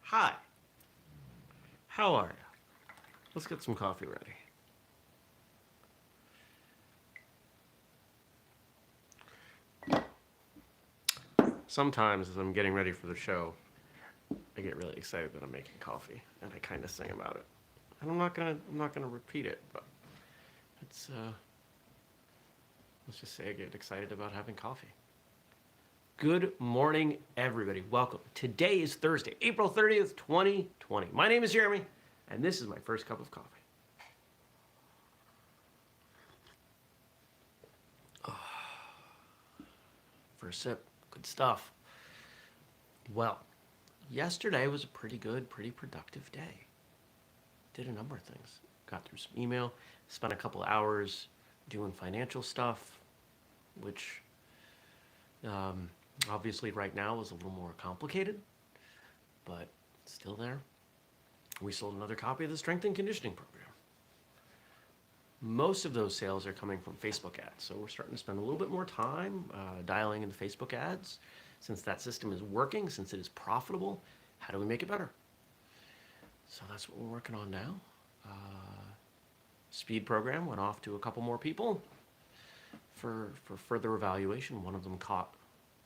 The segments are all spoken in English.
Hi. How are you? Let's get some coffee ready. Sometimes as I'm getting ready for the show, I get really excited that I'm making coffee and I kind of sing about it. And I'm not gonna repeat it, but it's let's just say I get excited about having coffee. Good morning, everybody. Welcome. Today is Thursday, April 30th, 2020. My name is Jeremy, and this is my first cup of coffee. First sip. Good stuff. Well, yesterday was a pretty good, pretty productive day. Did a number of things. Got through some email, spent a couple of hours doing financial stuff, which um, obviously right now is a little more complicated, but still there. We sold another copy of the Strength and Conditioning program. Most of those sales are coming from Facebook ads, so we're starting to spend a little bit more time dialing into Facebook ads. Since that system is working, since it is profitable, how do we make it better? So that's what we're working on now. Speed program went off to a couple more people for further evaluation. One of them caught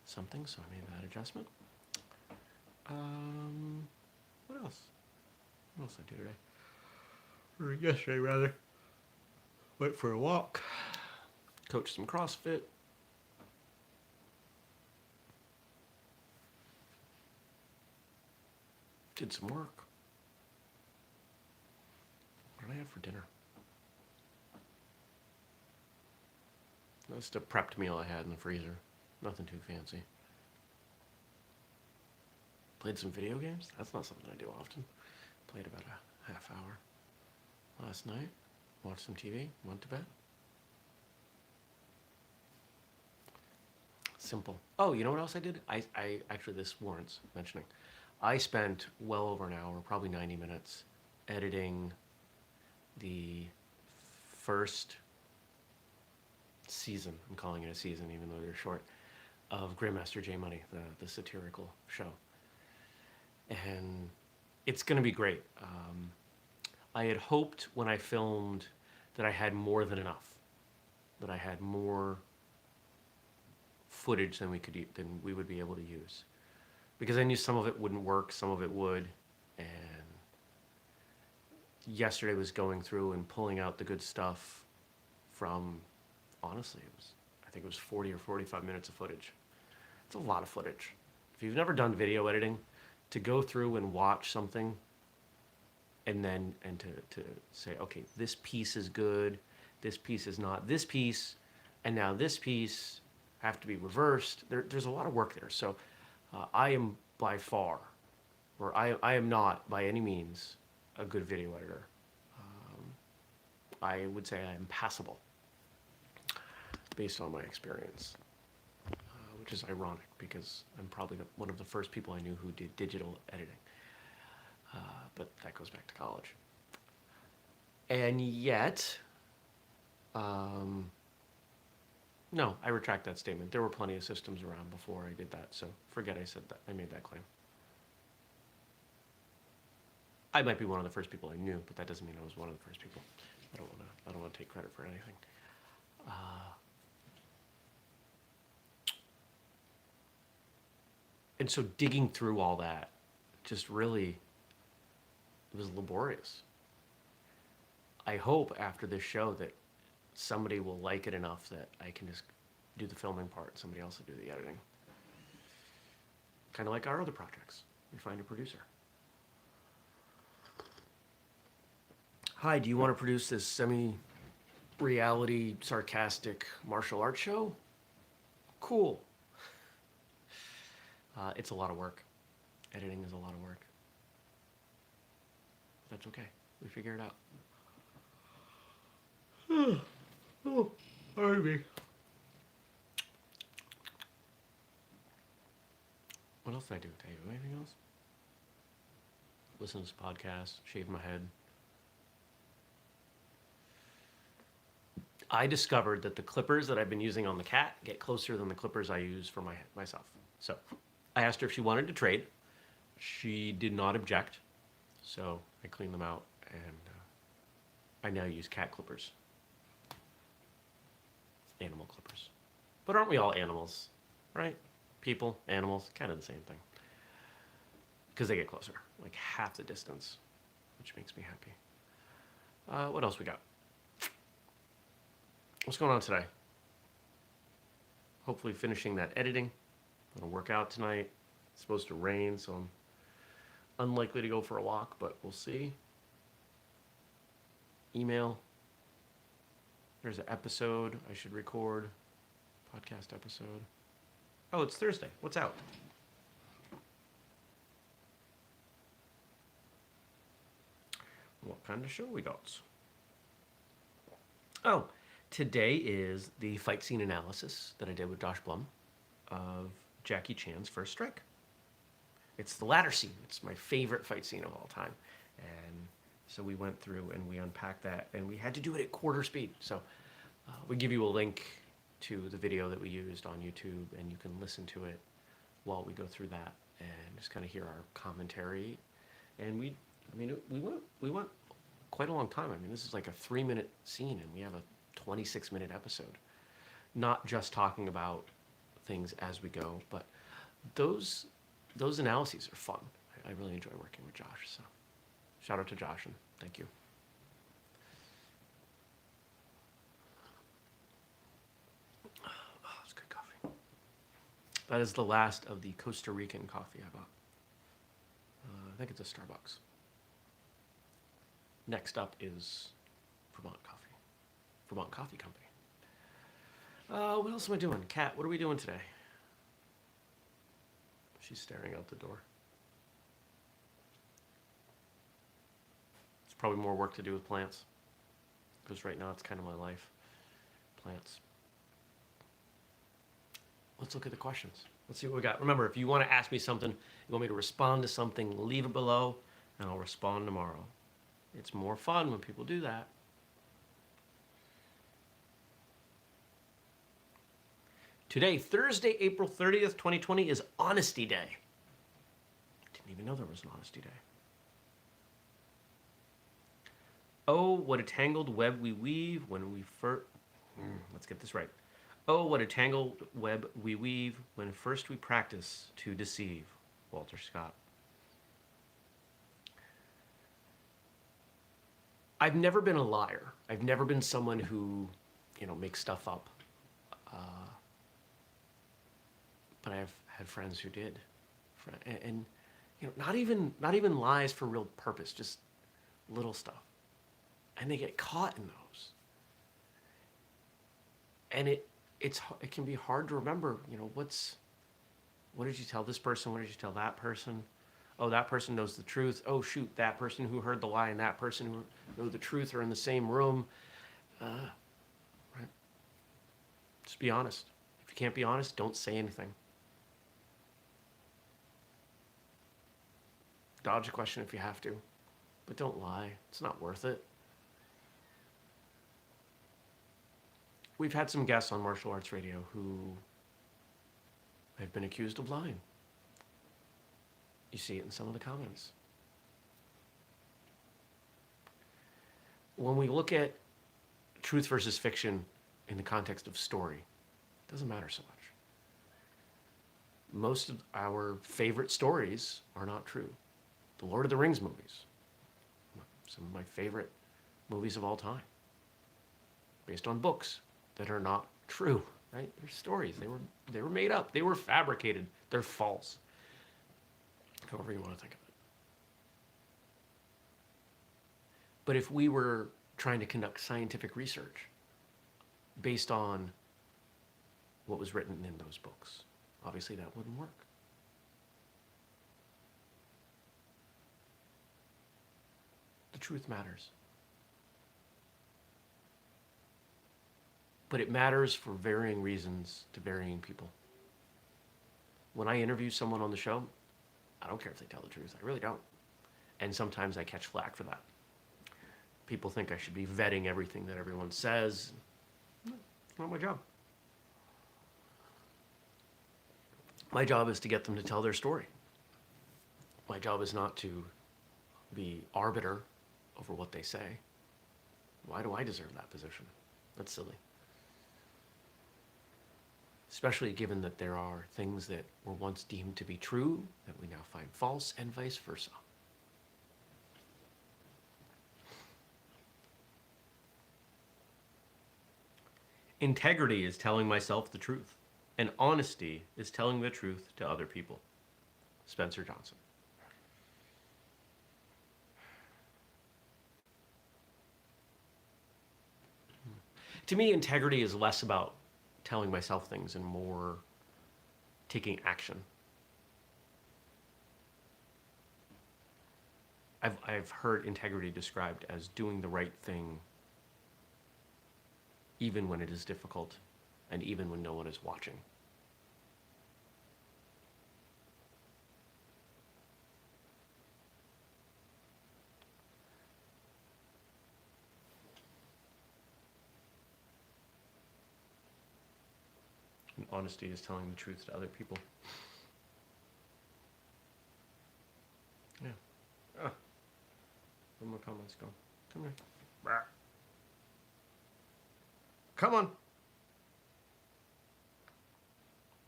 something, so I made that adjustment. What else? What else did I do today? Or yesterday, rather. Went for a walk. Coached some CrossFit. Did some work. What did I have for dinner? Just a prepped meal I had in the freezer. Nothing too fancy. Played some video games. That's not something I do often. Played about a half hour last night. Watched some TV. Went to bed. Simple. Oh, you know what else I did? I actually, this warrants mentioning. I spent well over an hour, probably 90 minutes, editing the first season, I'm calling it a season even though they're short, of Grandmaster J Money, the satirical show. And it's going to be great. I had hoped when I filmed that I had more than enough, that I had more footage than we would be able to use, because I knew some of it wouldn't work, some of it would, and yesterday was going through and pulling out the good stuff from, honestly, I think it was 40 or 45 minutes of footage. It's a lot of footage. If you've never done video editing, to go through and watch something and to say, okay, this piece is good, this piece is not, this piece, and now this piece have to be reversed. There's a lot of work there. So I am by far, or I am not by any means a good video editor. I would say I am passable based on my experience, which is ironic because I'm probably one of the first people I knew who did digital editing. But that goes back to college. And yet, no, I retract that statement. There were plenty of systems around before I did that, so forget I said that. I made that claim. I might be one of the first people I knew, but that doesn't mean I was one of the first people. I don't want to take credit for anything. And so digging through all that just really, it was laborious. I hope after this show that somebody will like it enough that I can just do the filming part, somebody else will do the editing. Kind of like our other projects. We find a producer. Hi, do you want to produce this semi-reality, sarcastic martial arts show? Cool. It's a lot of work. Editing is a lot of work. That's okay. We figure it out. Oh, pardon me. What else did I do? Did I do anything else? Listen to this podcast, shave my head. I discovered that the clippers that I've been using on the cat get closer than the clippers I use for myself. So I asked her if she wanted to trade. She did not object, so I cleaned them out, and I now use cat clippers. Animal clippers. But aren't we all animals, right? People, animals, kind of the same thing. Because they get closer, like half the distance, which makes me happy. What else we got? What's going on today? Hopefully finishing that editing. I'm gonna work out tonight. It's supposed to rain, so I'm unlikely to go for a walk, but we'll see. Email. There's an episode I should record. Podcast episode. Oh, it's Thursday. What's out? What kind of show we got? Oh, today is the fight scene analysis that I did with Josh Blum of Jackie Chan's First Strike. It's the ladder scene. It's my favorite fight scene of all time. And so we went through and we unpacked that, and we had to do it at quarter speed. So we give you a link to the video that we used on YouTube, and you can listen to it while we go through that and just kind of hear our commentary. And we went quite a long time. I mean, this is like a 3-minute scene, and we have a 26-minute episode. Not just talking about things as we go, but those analyses are fun. I really enjoy working with Josh. So shout out to Josh, and thank you. Oh, it's good coffee. That is the last of the Costa Rican coffee I bought. I think it's a Starbucks. Next up is Vermont Coffee Company. What else am I doing? Kat, what are we doing today? She's staring out the door. There's probably more work to do with plants, because right now it's kind of my life. Plants. Let's look at the questions. Let's see what we got. Remember, if you want to ask me something, you want me to respond to something, leave it below, and I'll respond tomorrow. It's more fun when people do that. Today, Thursday, April 30th, 2020, is Honesty Day. Didn't even know there was an Honesty Day. Oh, what a tangled web we weave when we first... let's get this right. Oh, what a tangled web we weave when first we practice to deceive. Walter Scott. I've never been a liar. I've never been someone who, makes stuff up. But I've had friends who did, and not even lies for real purpose, just little stuff, and they get caught in those. And it can be hard to remember. What did you tell this person? What did you tell that person? Oh, that person knows the truth. Oh, shoot, that person who heard the lie and that person who knows the truth are in the same room. Right? Just be honest. If you can't be honest, don't say anything. Dodge a question if you have to, but don't lie. It's not worth it. We've had some guests on Martial Arts Radio who have been accused of lying. You see it in some of the comments. When we look at truth versus fiction in the context of story, it doesn't matter so much. Most of our favorite stories are not true. The Lord of the Rings movies, some of my favorite movies of all time, based on books that are not true, right? They're stories. They were made up. They were fabricated. They're false. However you want to think of it. But if we were trying to conduct scientific research based on what was written in those books, obviously that wouldn't work. The truth matters. But it matters for varying reasons to varying people. When I interview someone on the show, I don't care if they tell the truth. I really don't. And sometimes I catch flack for that. People think I should be vetting everything that everyone says. It's not my job. My job is to get them to tell their story. My job is not to be arbiter over what they say. Why do I deserve that position? That's silly. Especially given that there are things that were once deemed to be true that we now find false, and vice versa. Integrity is telling myself the truth, and honesty is telling the truth to other people. Spencer Johnson. To me, integrity is less about telling myself things and more taking action. I've heard integrity described as doing the right thing even when it is difficult and even when no one is watching. And honesty is telling the truth to other people. Yeah. Ah. Where my comments go? Come here. Rah. Come on.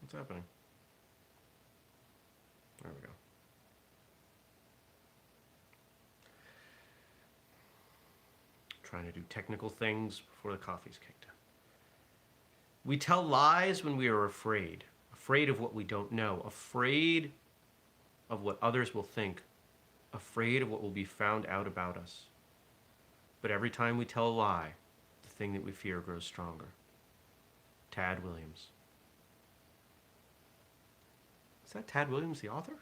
What's happening? There we go. Trying to do technical things before the coffee's kicked in. We tell lies when we are afraid. Afraid of what we don't know. Afraid of what others will think. Afraid of what will be found out about us. But every time we tell a lie, the thing that we fear grows stronger. Tad Williams. Is that Tad Williams, the author?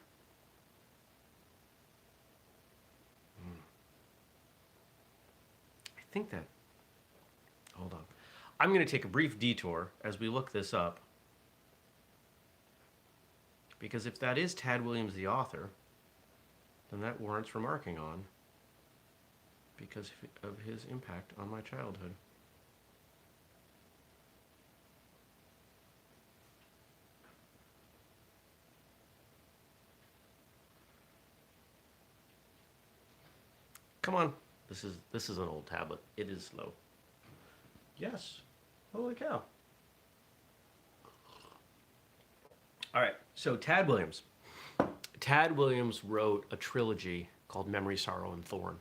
I think that... Hold on. I'm going to take a brief detour as we look this up. Because if that is Tad Williams, the author, then that warrants remarking on because of his impact on my childhood. Come on. This is an old tablet. It is slow. Yes. Holy cow. All right. So Tad Williams. Tad Williams wrote a trilogy called Memory, Sorrow, and Thorn.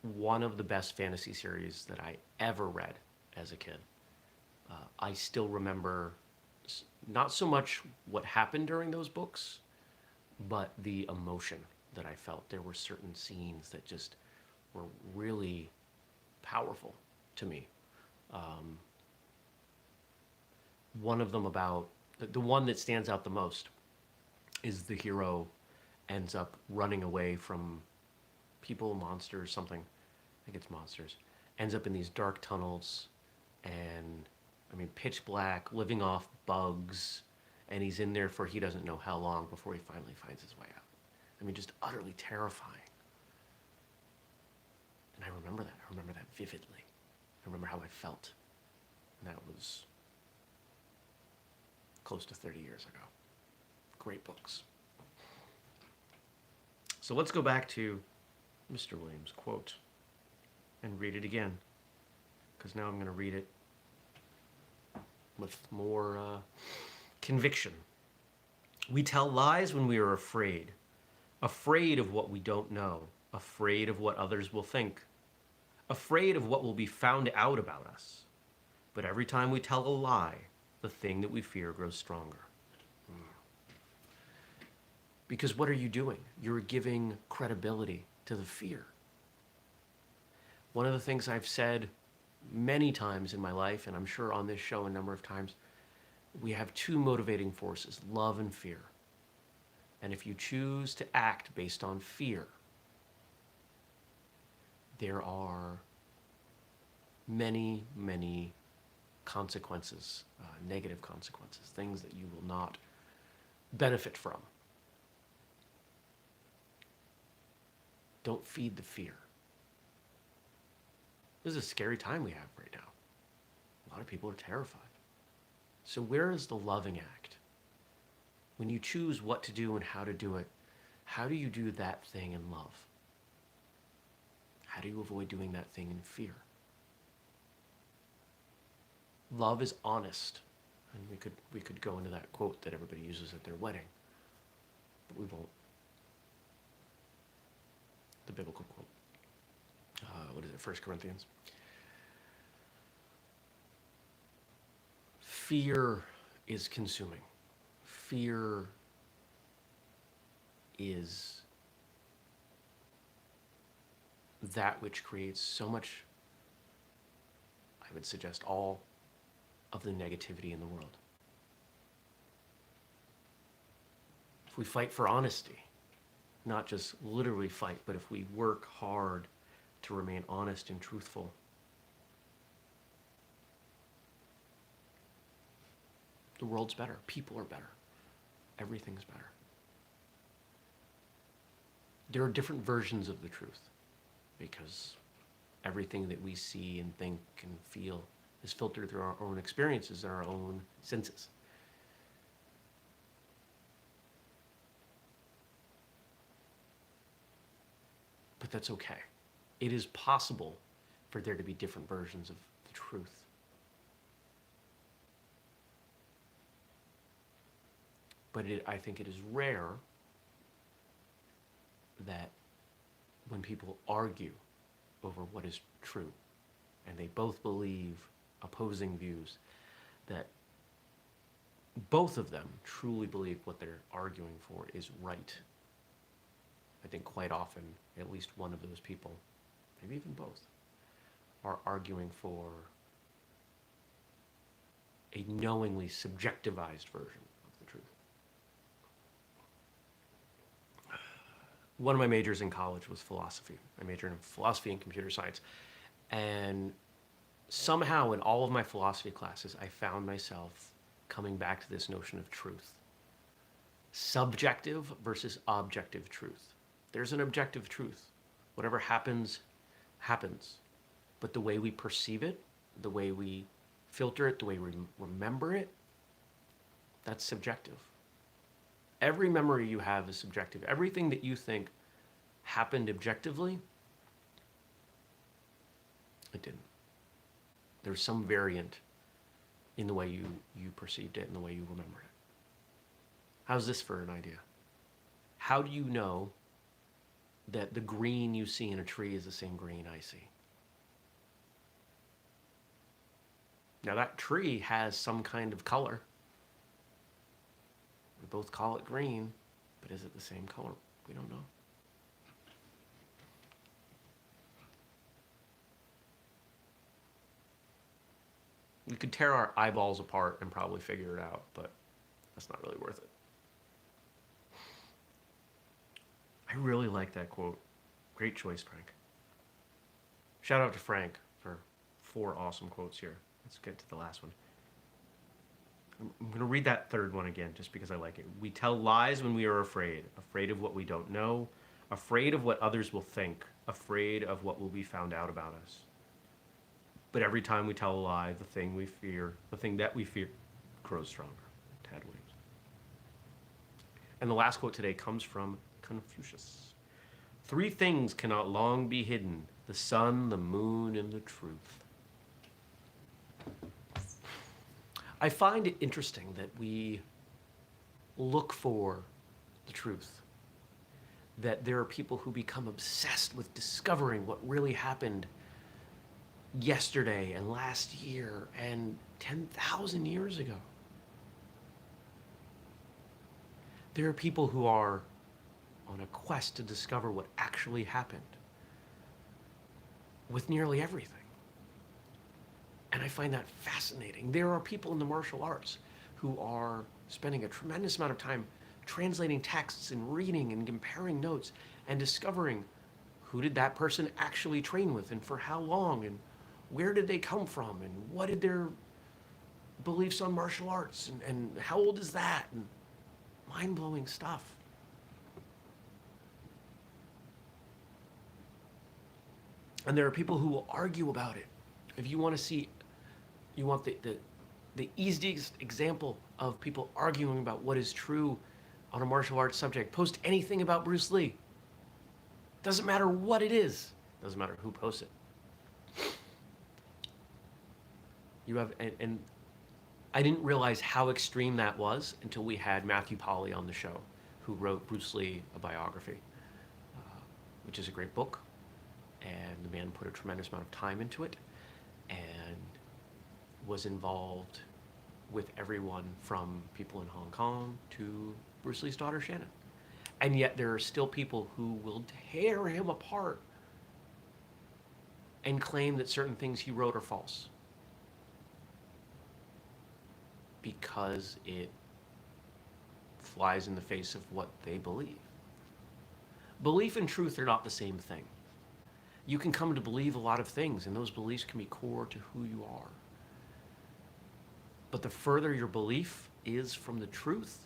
One of the best fantasy series that I ever read as a kid. I still remember not so much what happened during those books, but the emotion that I felt. There were certain scenes that just were really powerful to me. One of them about, the one that stands out the most is the hero ends up running away from people, monsters, something. I think it's monsters. Ends up in these dark tunnels and, I mean, pitch black, living off bugs, and he's in there for he doesn't know how long before he finally finds his way out. I mean, just utterly terrifying. And I remember that. I remember that vividly. I remember how I felt. And that was close to 30 years ago. Great books. So let's go back to Mr. Williams' quote and read it again, because now I'm going to read it with more conviction. We tell lies when we are afraid. Afraid of what we don't know. Afraid of what others will think. Afraid of what will be found out about us. But every time we tell a lie, the thing that we fear grows stronger. Because what are you doing? You're giving credibility to the fear. One of the things I've said many times in my life, and I'm sure on this show a number of times, we have two motivating forces, love and fear. And if you choose to act based on fear, there are many, many consequences, negative consequences, things that you will not benefit from. Don't feed the fear. This is a scary time we have right now. A lot of people are terrified. So where is the loving act? When you choose what to do and how to do it, How do you do that thing in love? How do you avoid doing that thing in fear? Love is honest. And we could go into that quote that everybody uses at their wedding, but we won't. The biblical quote. What is it? 1 Corinthians. Fear is consuming. Fear is that which creates so much, I would suggest, all of the negativity in the world. If we fight for honesty, not just literally fight, but if we work hard to remain honest and truthful, the world's better, people are better, everything's better. There are different versions of the truth because everything that we see and think and feel is filtered through our own experiences and our own senses. But that's okay. It is possible for there to be different versions of the truth. But I think it is rare that when people argue over what is true, and they both believe opposing views, that both of them truly believe what they're arguing for is right. I think quite often, at least one of those people, maybe even both, are arguing for a knowingly subjectivized version of the truth. One of my majors in college was philosophy. I majored in philosophy and computer science. And somehow in all of my philosophy classes, I found myself coming back to this notion of truth. Subjective versus objective truth. There's an objective truth. Whatever happens, happens. But the way we perceive it, the way we filter it, the way we remember it, that's subjective. Every memory you have is subjective. Everything that you think happened objectively, it didn't. There's some variant in the way you perceived it and the way you remembered it. How's this for an idea? How do you know that the green you see in a tree is the same green I see? Now that tree has some kind of color. We both call it green, but is it the same color? We don't know. We could tear our eyeballs apart and probably figure it out, but that's not really worth it. I really like that quote. Great choice, Frank. Shout out to Frank for 4 awesome quotes here. Let's get to the last one. I'm going to read that third one again just because I like it. We tell lies when we are afraid. Afraid of what we don't know. Afraid of what others will think. Afraid of what will be found out about us. But every time we tell a lie, the thing that we fear grows stronger. Tad Williams. And the last quote today comes from Confucius. 3 things cannot long be hidden: the sun, the moon, and the truth. I find it interesting that we look for the truth. That there are people who become obsessed with discovering what really happened yesterday and last year and 10,000 years ago. There are people who are on a quest to discover what actually happened with nearly everything. And I find that fascinating. There are people in the martial arts who are spending a tremendous amount of time translating texts and reading and comparing notes and discovering who did that person actually train with and for how long and where did they come from and what did their beliefs on martial arts and how old is that, and mind-blowing stuff. And there are people who will argue about it. If you want to see, you want the easiest example of people arguing about what is true, on a martial arts subject. Post anything about Bruce Lee. Doesn't matter what it is. Doesn't matter who posts it. You have, and I didn't realize how extreme that was until we had Matthew Polly on the show, who wrote Bruce Lee, a biography, which is a great book. And the man put a tremendous amount of time into it and was involved with everyone from people in Hong Kong to Bruce Lee's daughter, Shannon. And yet there are still people who will tear him apart and claim that certain things he wrote are false because it flies in the face of what they believe. Belief and truth are not the same thing. You can come to believe a lot of things, and those beliefs can be core to who you are. But the further your belief is from the truth,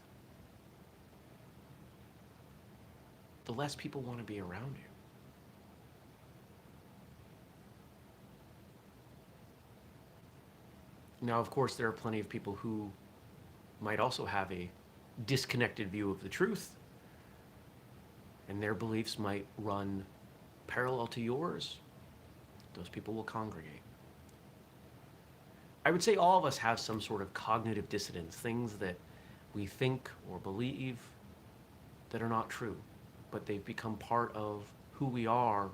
the less people want to be around you. Now, of course, there are plenty of people who might also have a disconnected view of the truth, and their beliefs might run parallel to yours. Those people will congregate. I would say all of us have some sort of cognitive dissonance, things that we think or believe that are not true, but they've become part of who we are,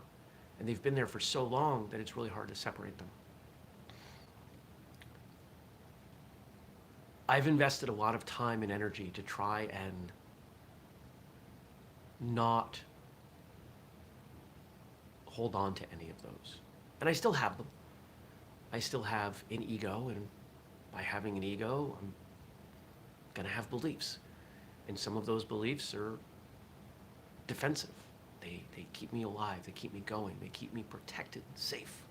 and they've been there for so long that it's really hard to separate them. I've invested a lot of time and energy to try and not hold on to any of those. And I still have them. I still have an ego, and by having an ego, I'm gonna have beliefs. And some of those beliefs are defensive. They keep me alive, they keep me going, they keep me protected and safe.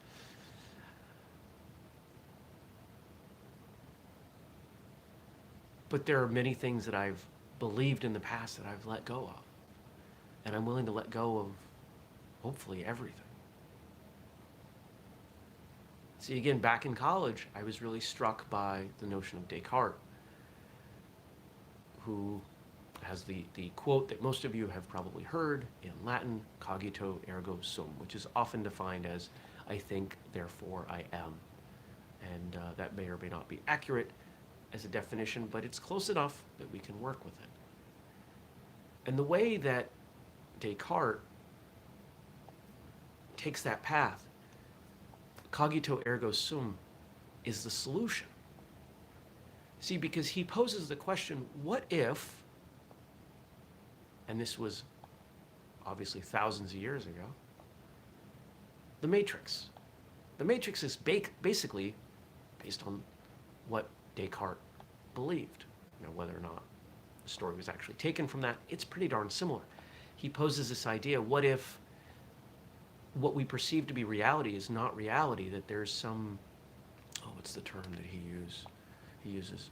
But there are many things that I've believed in the past that I've let go of. And I'm willing to let go of, hopefully, everything. See, again, back in college, I was really struck by the notion of Descartes, who has the quote that most of you have probably heard in Latin, cogito ergo sum, which is often defined as, I think, therefore I am. And that may or may not be accurate as a definition, but it's close enough that we can work with it. And the way that Descartes takes that path, cogito ergo sum, is the solution. See, because he poses the question, what if, and this was obviously thousands of years ago, the Matrix. The Matrix is basically based on what Descartes believed. You know, whether or not the story was actually taken from that, it's pretty darn similar. He poses this idea, what if what we perceive to be reality is not reality, that there's some, oh, what's the term that he uses? He uses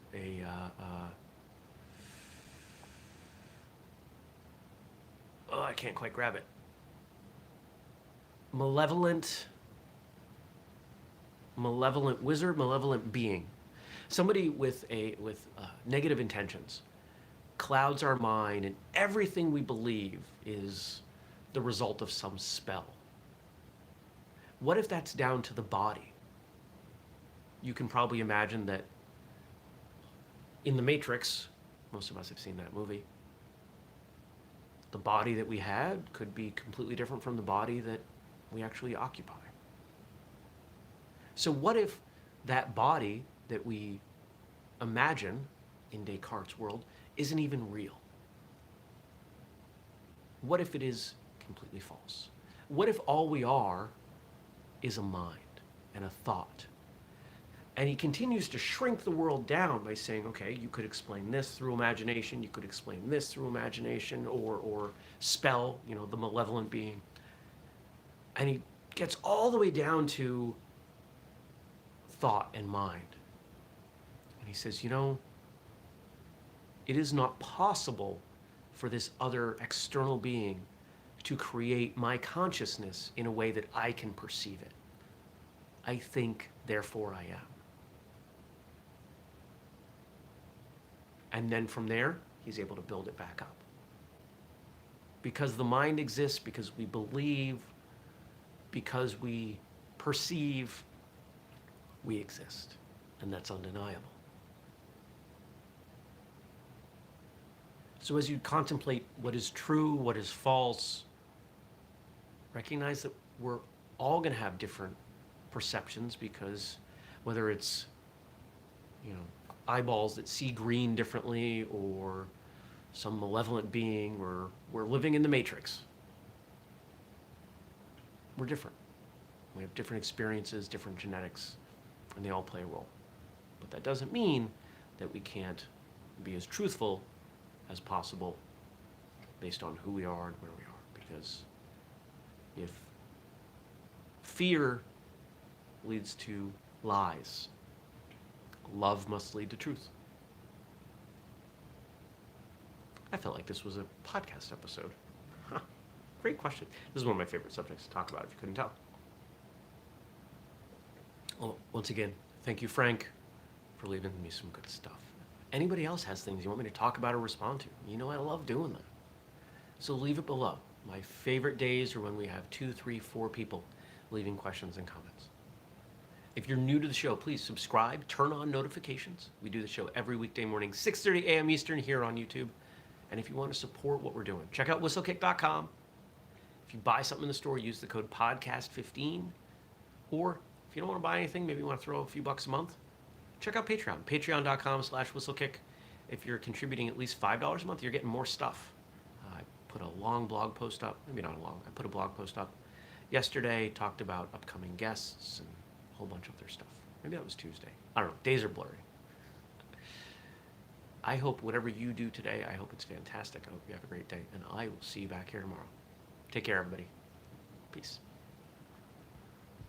I can't quite grab it. Malevolent wizard, malevolent being. Somebody with negative intentions clouds our mind, and everything we believe is the result of some spell. What if that's down to the body? You can probably imagine that in The Matrix, most of us have seen that movie, the body that we had could be completely different from the body that we actually occupy. So what if that body that we imagine in Descartes' world isn't even real? What if it is completely false? What if all we are is a mind and a thought? And he continues to shrink the world down by saying, okay, you could explain this through imagination, you could explain this through imagination, or spell, you know, the malevolent being. And he gets all the way down to thought and mind. And he says, you know, it is not possible for this other external being to create my consciousness in a way that I can perceive it. I think, therefore I am. And then from there, he's able to build it back up. Because the mind exists, because we believe, because we perceive, we exist. And that's undeniable. So as you contemplate what is true, what is false, recognize that we're all going to have different perceptions, because whether it's, eyeballs that see green differently, or some malevolent being, or we're living in the Matrix. We're different. We have different experiences, different genetics, and they all play a role. But that doesn't mean that we can't be as truthful as possible based on who we are and where we are. Because if fear leads to lies, love must lead to truth. I felt like this was a podcast episode. Great question. This is one of my favorite subjects to talk about, if you couldn't tell. Well, once again, thank you, Frank, for leaving me some good stuff. Anybody else has things you want me to talk about or respond to? I love doing that. So leave it below. My favorite days are when we have 2, 3, 4 people leaving questions and comments. If you're new to the show, please subscribe, turn on notifications. We do the show every weekday morning, 6:30 a.m. Eastern here on YouTube. And if you want to support what we're doing, check out whistlekick.com. If you buy something in the store, use the code podcast15. Or if you don't want to buy anything, maybe you want to throw a few bucks a month, check out Patreon, patreon.com/whistlekick. If you're contributing at least $5 a month, you're getting more stuff. I put a long blog post up, maybe not long, I put a blog post up yesterday, talked about upcoming guests and a whole bunch of other stuff. Maybe that was Tuesday. I don't know, days are blurry. I hope whatever you do today, I hope it's fantastic. I hope you have a great day, and I will see you back here tomorrow. Take care, everybody.